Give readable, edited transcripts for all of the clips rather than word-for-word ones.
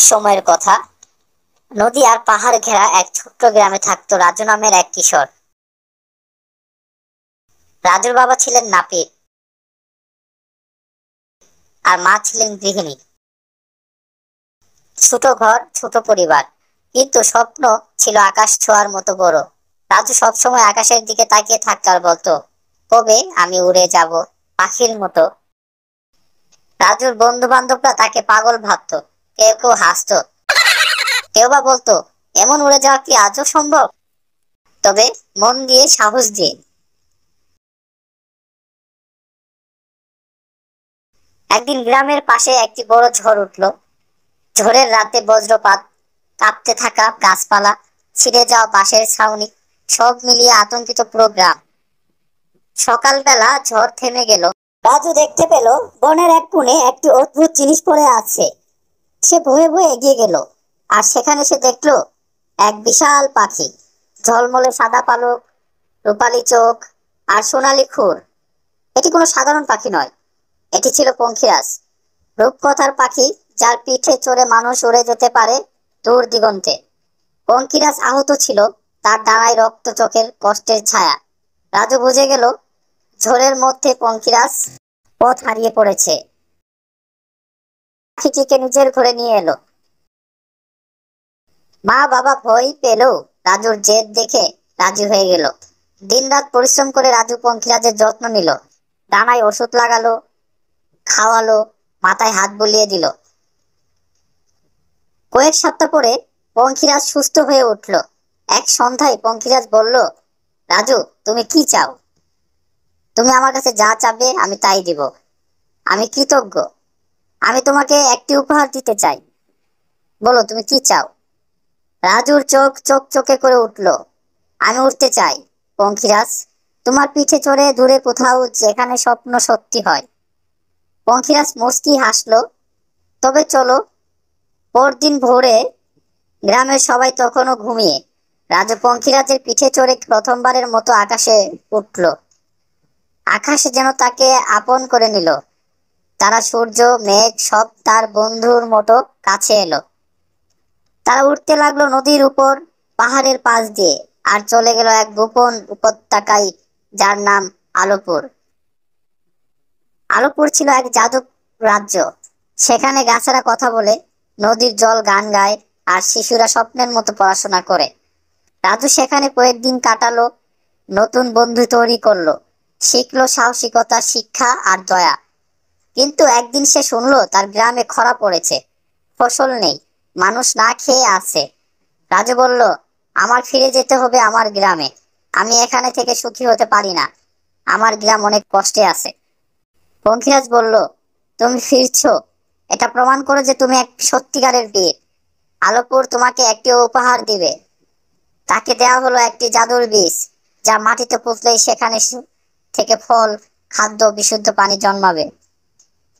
সময়ের কথা। নদী আর পাহাড় ঘেরা এক ছোট্ট গ্রামে থাকতো রাজু নামের এক কিশোর। রাজুর বাবা ছিলেন নাপিত আর মা ছিলেন গৃহিণী। ছোট ঘর, ছোট পরিবার, কিন্তু স্বপ্ন ছিল আকাশ ছোঁয়ার মতো বড়। রাজু সবসময় আকাশের দিকে তাকিয়ে থাকতো আর বলতো, কবে আমি উড়ে যাব পাখির মতো। রাজুর বন্ধু বান্ধবরা তাকে পাগল ভাবতো। কেউ কেউ হাসতো, কেউ বা বলতো, এমন উড়ে যাওয়া কি আজও সম্ভব? তবে মন দিয়ে, সাহস দিয়ে। একদিন গ্রামের পাশে একটি বড় ঝড় উঠলো। ঝড়ের রাতে বজ্রপাত, কাঁপতে থাকা গাছপালা, ছিঁড়ে যাওয়া বাঁশের ছাউনি, সব মিলিয়ে আতঙ্কিত পুরো গ্রাম। সকালবেলা ঝড় থেমে গেল। রাজু দেখতে পেল বনের এক কোণে একটি অদ্ভুত জিনিস পড়ে আছে। সে ভয়ে ভয়ে এগিয়ে গেল, আর সেখানে সে দেখলো এক বিশাল পাখি। ঝলমলে সাদা পালক, রূপালী চোখ আর সোনালী খুর। এটি কোনো সাধারণ পাখি নয়, এটি ছিল পঙ্খিরাজ, রূপকথার পাখি, যার পিঠে চড়ে মানুষ উড়ে যেতে পারে দূর দিগন্তে। পঙ্খিরাজ আহত ছিল, তার ডানায় রক্ত, চোখের কষ্টের ছায়া। রাজু বুঝে গেল ঝড়ের মধ্যে পঙ্খিরাজ পথ হারিয়ে পড়েছে। পাখিটিকে নিজের ঘরে নিয়ে এলো। মা বাবা ভয় পেল, রাজুর জেদ দেখে রাজি হয়ে গেল। দিনরাত পরিশ্রম করে রাজু পঙ্খিরাজের যত্ন নিল। ডানায় ওষুধ লাগালো, খাওয়ালো, মাথায় হাত বুলিয়ে দিল। কয়েক সপ্তাহ পরে পঙ্খিরাজ সুস্থ হয়ে উঠল। এক সন্ধ্যায় পঙ্খিরাজ বলল, রাজু, তুমি কি চাও? তুমি আমার কাছে যা চাবে আমি তাই দিব। আমি কৃতজ্ঞ। আমি তোমাকে একটি উপহার দিতে চাই। বলো তুমি কি চাও? রাজুর চোখ চকচকে করে উঠল। আমি উঠতে চাই পঙ্খিরাজ, তোমার পিঠে চড়ে দূরে কোথাও, যেখানে স্বপ্ন সত্যি হয়। পঙ্খিরাজ মুচকি হাসলো। তবে চলো। পরদিন ভোরে গ্রামের সবাই তখনও ঘুমিয়ে। রাজু পঙ্খিরাজের পিঠে চড়ে প্রথমবারের মতো আকাশে উঠল। আকাশ যেন তাকে আপন করে নিল। তারা, সূর্য, মেঘ সব তার বন্ধুর মতো কাছে এলো। তারা উঠতে লাগলো নদীর উপর, পাহাড়ের পাশ দিয়ে, আর চলে গেল এক গোপন উপত্যকায়, যার নাম আলোপুর। আলোপুর ছিল এক জাদু রাজ্য। সেখানে গাছেরা কথা বলে, নদীর জল গান গায়, আর শিশুরা স্বপ্নের মতো পড়াশোনা করে। রাজু সেখানে কয়েকদিন কাটালো, নতুন বন্ধু তৈরি করলো, শিখলো সাহসিকতা, শিক্ষা আর দয়া। কিন্তু একদিন সে শুনলো তার গ্রামে খরা পড়েছে, ফসল নেই, মানুষ না খেয়ে আছে। রাজু বলল, আমার ফিরে যেতে হবে আমার গ্রামে। আমি এখানে থেকে সুখী হতে পারি না। আমার গ্রাম অনেক কষ্টে আছে। পঙ্খিরাজ বলল, তুমি ফিরছো, এটা প্রমাণ করো যে তুমি এক সত্যিকারের বীর। আলোপুর তোমাকে একটি উপহার দিবে। তাকে দেওয়া হলো একটি জাদুর বীজ, যা মাটিতে পুঁতলেই সেখানে থেকে ফল, খাদ্য, বিশুদ্ধ পানি জন্মাবে।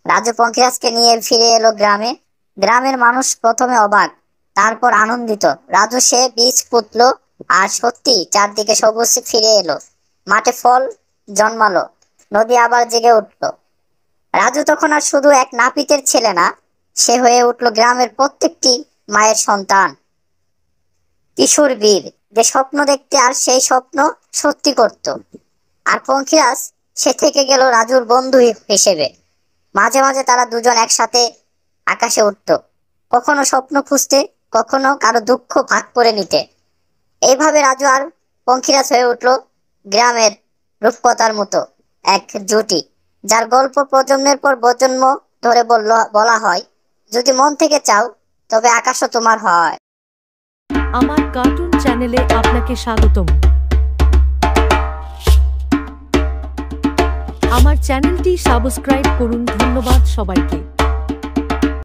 রাজু পঙ্খিরাজকে নিয়ে ফিরে এলো গ্রামে। গ্রামের মানুষ প্রথমে অবাক, তারপর আনন্দিত। রাজু সে বীজ পুঁতলো, আর সত্যি চারদিকে সবুজ ফিরে এলো। মাঠে ফল জন্মালো, নদী আবার জেগে উঠলো। রাজু তখন আর শুধু এক নাপিতের ছেলে না, সে হয়ে উঠলো গ্রামের প্রত্যেকটি মায়ের সন্তান, কিশোর বীর, যে স্বপ্ন দেখতে আর সেই স্বপ্ন সত্যি করত। আর পঙ্খিরাজ সে থেকে গেল রাজুর বন্ধু হিসেবে। মাঝে মাঝে তারা দুজন একসাথে আকাশে উঠত, কখনো স্বপ্ন খুঁজতে, কখনো কারো দুঃখ ভাগ করে নিতে। এইভাবে রাজু আর পঙ্খিরাজ হয়ে উঠল গ্রামের রূপকথার মতো এক জুটি, যার গল্প প্রজন্মের পর প্রজন্ম ধরে বলা হয়। যদি মন থেকে চাও, তবে আকাশও তোমার হয়। আমার কার্টুন চ্যানেলে আপনাকে স্বাগতম। আমার চ্যানেলটি সাবস্ক্রাইব করুন। ধন্যবাদ সবাইকে।